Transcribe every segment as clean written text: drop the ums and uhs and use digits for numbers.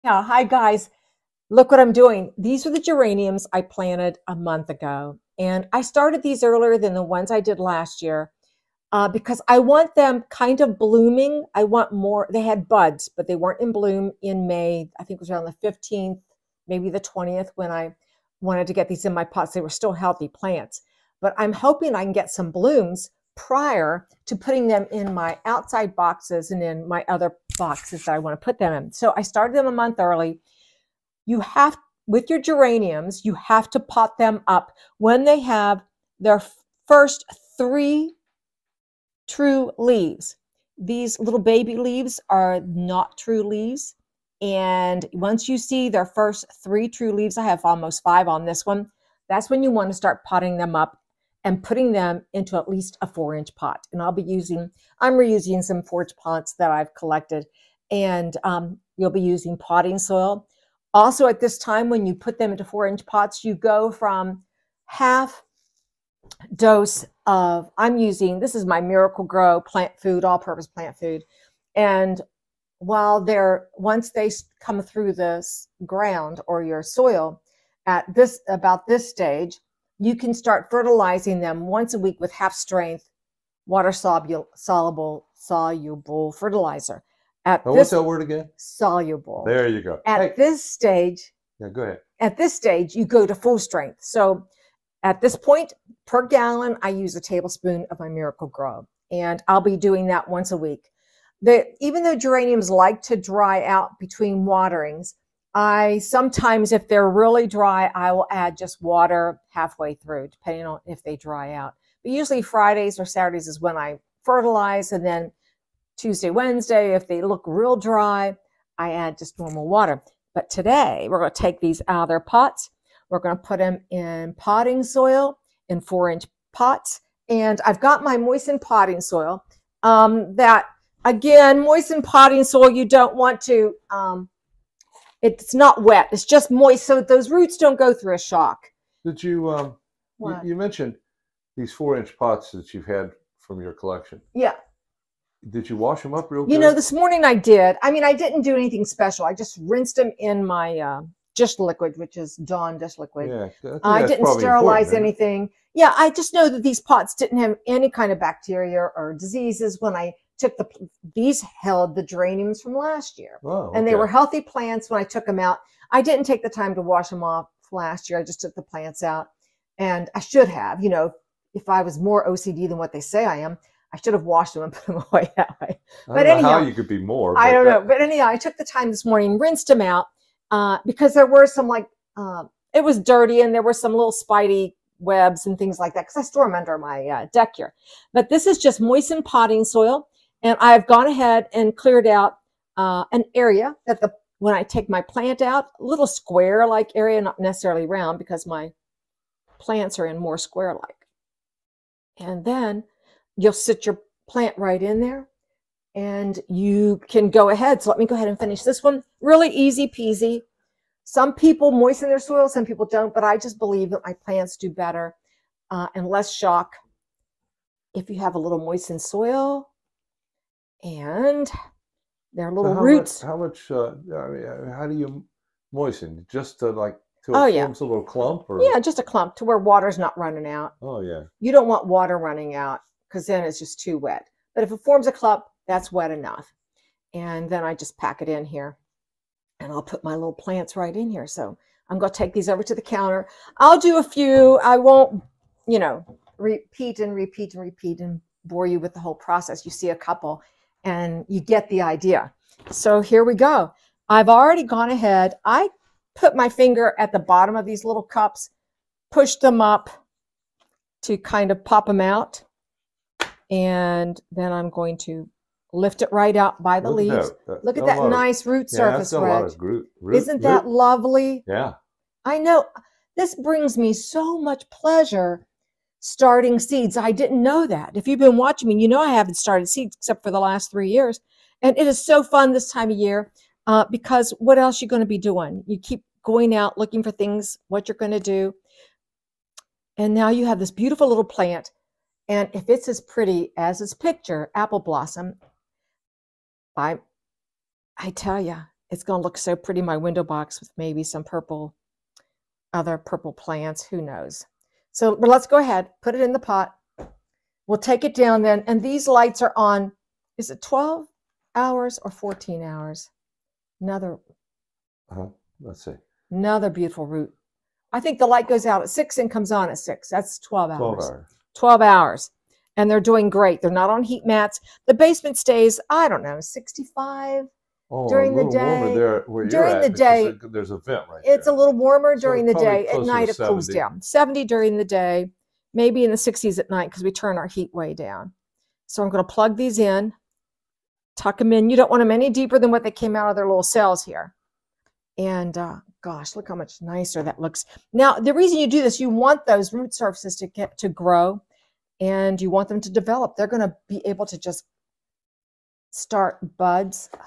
Yeah, hi guys. Look what I'm doing. These are the geraniums I planted a month ago. And I started these earlier than the ones I did last year because I want them kind of blooming. I want more. They had buds, but they weren't in bloom in May. I think it was around the 15th, maybe the 20th when I wanted to get these in my pots. They were still healthy plants. But I'm hoping I can get some blooms prior to putting them in my outside boxes and in my other boxes that I want to put them in. So I started them a month early. You have, with your geraniums, you have to pot them up when they have their first 3 true leaves. These little baby leaves are not true leaves. And once you see their first 3 true leaves, I have almost 5 on this one, that's when you want to start potting them up and putting them into at least a 4-inch pot. And I'm reusing some 4-inch pots that I've collected. And you'll be using potting soil. Also at this time, when you put them into 4-inch pots, you go from half dose of, this is my Miracle Grow plant food, all-purpose plant food. And once they come through the ground or your soil at about this stage, you can start fertilizing them once a week with half strength water soluble fertilizer. What's that word again? Soluble. There you go. At this stage, yeah, go ahead. At this stage, you go to full strength. So at this point, per gallon, I use a tablespoon of my Miracle Grow. And I'll be doing that once a week. Even though geraniums like to dry out between waterings, sometimes, if they're really dry, I will add just water halfway through, depending on if they dry out. But usually Fridays or Saturdays is when I fertilize, and then Tuesday, Wednesday, if they look real dry, I add just normal water. But today, we're going to take these out of their pots. We're going to put them in potting soil in 4-inch pots. And I've got my moistened potting soil. Moistened potting soil, you don't want to, it's not wet. It's just moist, so those roots don't go through a shock. Did you, you mentioned these 4-inch pots that you've had from your collection. Yeah. Did you wash them up real good? You know, this morning I did. I mean, I didn't do anything special. I just rinsed them in my dish liquid, which is Dawn dish liquid. Yeah, I didn't sterilize anything. Yeah, I just know that these pots didn't have any kind of bacteria or diseases when I took these held the geraniums from last year. Oh, okay. And they were healthy plants when I took them out. I didn't take the time to wash them off last year. I just took the plants out. And I should have, if I was more OCD than what they say I am, I should have washed them and put them away that way. But anyhow, how you could be more. I don't know. But anyhow, I took the time this morning, rinsed them out because there were some it was dirty and there were some little spidey webs and things like that because I store them under my deck here. But this is just moistened potting soil. And I've gone ahead and cleared out an area that when I take my plant out, a little square-like area, not necessarily round because my plants are in more square-like. And then you'll sit your plant right in there and you can go ahead. So let me go ahead and finish this one. Really easy peasy. Some people moisten their soil, some people don't, but I just believe that my plants do better and less shock if you have a little moistened soil and their little roots. How much, how do you moisten? Just to till it forms a little clump? Or? Yeah, just a clump to where water's not running out. Oh, yeah. You don't want water running out because then it's just too wet. But if it forms a clump, that's wet enough. And then I just pack it in here. And I'll put my little plants right in here. So I'm going to take these over to the counter. I'll do a few. I won't, repeat and bore you with the whole process. You see a couple and you get the idea. So here we go. I've already gone ahead. I put my finger at the bottom of these little cups, push them up to kind of pop them out. And then I'm going to lift it right out by the leaves. Look at that nice root surface, Reg. Isn't that lovely? Yeah. I know. This brings me so much pleasure starting seeds. I didn't know that. If you've been watching me, you know I haven't started seeds except for the last 3 years. And it is so fun this time of year because what else are you going to be doing? You keep going out looking for things, what you're going to do. And now you have this beautiful little plant. And if it's as pretty as its picture, Appleblossom, I tell you, It's going to look so pretty in my window box with maybe some other purple plants. Who knows? So, but let's go ahead, put it in the pot. We'll take it down then. And these lights are on, is it 12 hours or 14 hours? Let's see. Another beautiful root. I think the light goes out at 6 and comes on at 6. That's 12 hours. 12 hours. 12 hours. And they're doing great. They're not on heat mats. The basement stays, I don't know, 65 during the day. Warmer there where during you're the at day, there's a vent right it's there. a little warmer during the day. At night, it 70. cools down. 70 during the day, maybe in the 60s at night because we turn our heat way down. So I'm going to plug these in, tuck them in. You don't want them any deeper than what they came out of their little cells here. And gosh, look how much nicer that looks. Now, the reason you do this, you want those root surfaces to grow, and you want them to develop. They're going to be able to just start buds. Oh,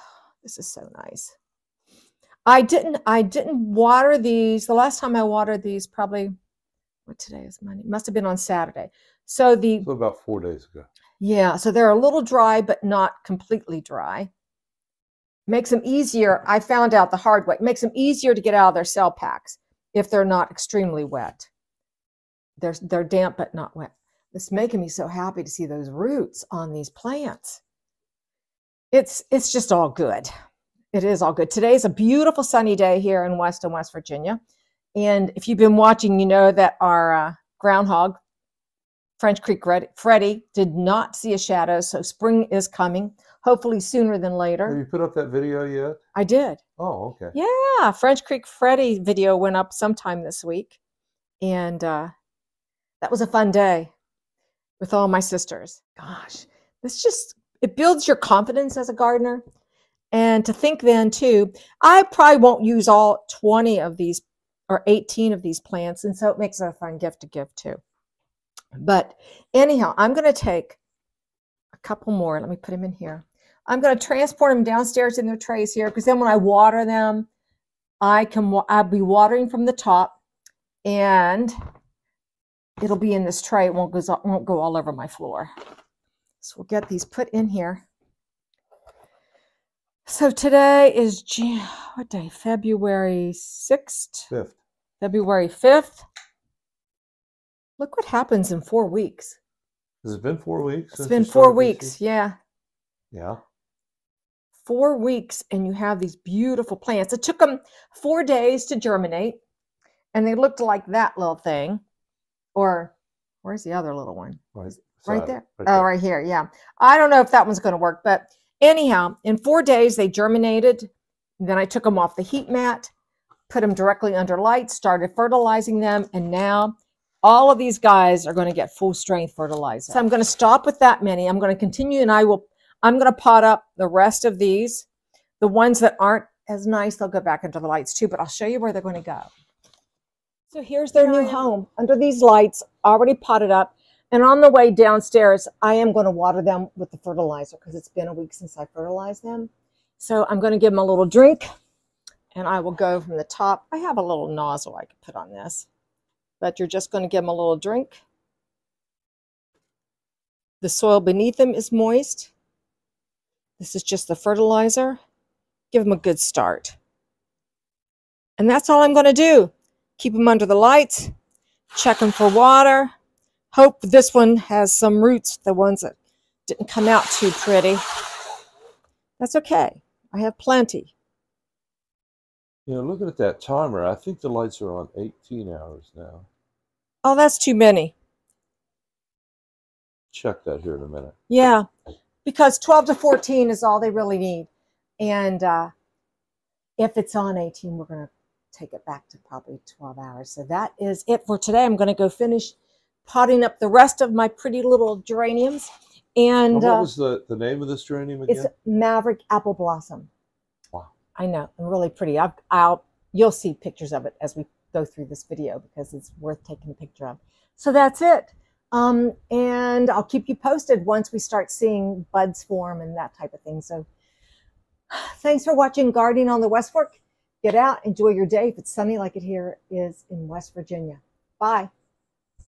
this is so nice. I didn't water these. The last time I watered these, probably, what today is Monday? Must have been on Saturday. So about 4 days ago. Yeah, so they're a little dry, but not completely dry. Makes them easier. I found out the hard way. It makes them easier to get out of their cell packs if they're not extremely wet. They're damp but not wet. It's making me so happy to see those roots on these plants. It's just all good. It is all good. Today's a beautiful sunny day here in West Virginia. And if you've been watching, you know that our groundhog, French Creek Freddy, did not see a shadow, so spring is coming. Hopefully sooner than later. Have you put up that video yet? I did. Oh, okay. Yeah, French Creek Freddy video went up sometime this week. And that was a fun day with all my sisters. Gosh, it builds your confidence as a gardener. And to think then too, I probably won't use all 20 of these or 18 of these plants. And so it makes it a fun gift to give too. But anyhow, I'm going to take a couple more. Let me put them in here. I'm going to transport them downstairs in their trays here because then when I water them, I'll be watering from the top and it'll be in this tray. It won't go all over my floor. So we'll get these put in here. So today is what day? February 6th? 5th. February 5th. Look what happens in 4 weeks. Has it been 4 weeks? It's been 4 weeks, yeah. Yeah. 4 weeks, and you have these beautiful plants. It took them 4 days to germinate, and they looked like that little thing. Or where's the other little one? Right there. Right here, yeah. I don't know if that one's going to work, but anyhow, in 4 days, they germinated. Then I took them off the heat mat, put them directly under light, started fertilizing them, and now all of these guys are going to get full strength fertilizer. So I'm going to stop with that many. I'm going to continue, and I'm going to pot up the rest of these. The ones that aren't as nice, they'll go back under the lights too, but I'll show you where they're going to go. So here's their new home under these lights, already potted up. And on the way downstairs, I am going to water them with the fertilizer because it's been a week since I fertilized them. So I'm going to give them a little drink, and I will go from the top. I have a little nozzle I could put on this, but you're just going to give them a little drink. The soil beneath them is moist. This is just the fertilizer. Give them a good start. And that's all I'm going to do. Keep them under the lights. Check them for water. Hope this one has some roots, the ones that didn't come out too pretty. That's okay. I have plenty. You know, looking at that timer, I think the lights are on 18 hours now. Oh, that's too many. Check that here in a minute. Yeah, because 12 to 14 is all they really need. And if it's on 18, we're going to take it back to probably 12 hours. So that is it for today. I'm going to go finish potting up the rest of my pretty little geraniums. And what was the name of this geranium again? It's Maverick Appleblossom. Wow. I know, and really pretty. You'll see pictures of it as we go through this video because it's worth taking a picture of. So that's it. And I'll keep you posted once we start seeing buds form and that type of thing. So thanks for watching Gardening on the West Fork. Get out, enjoy your day if it's sunny like it here is in West Virginia. Bye.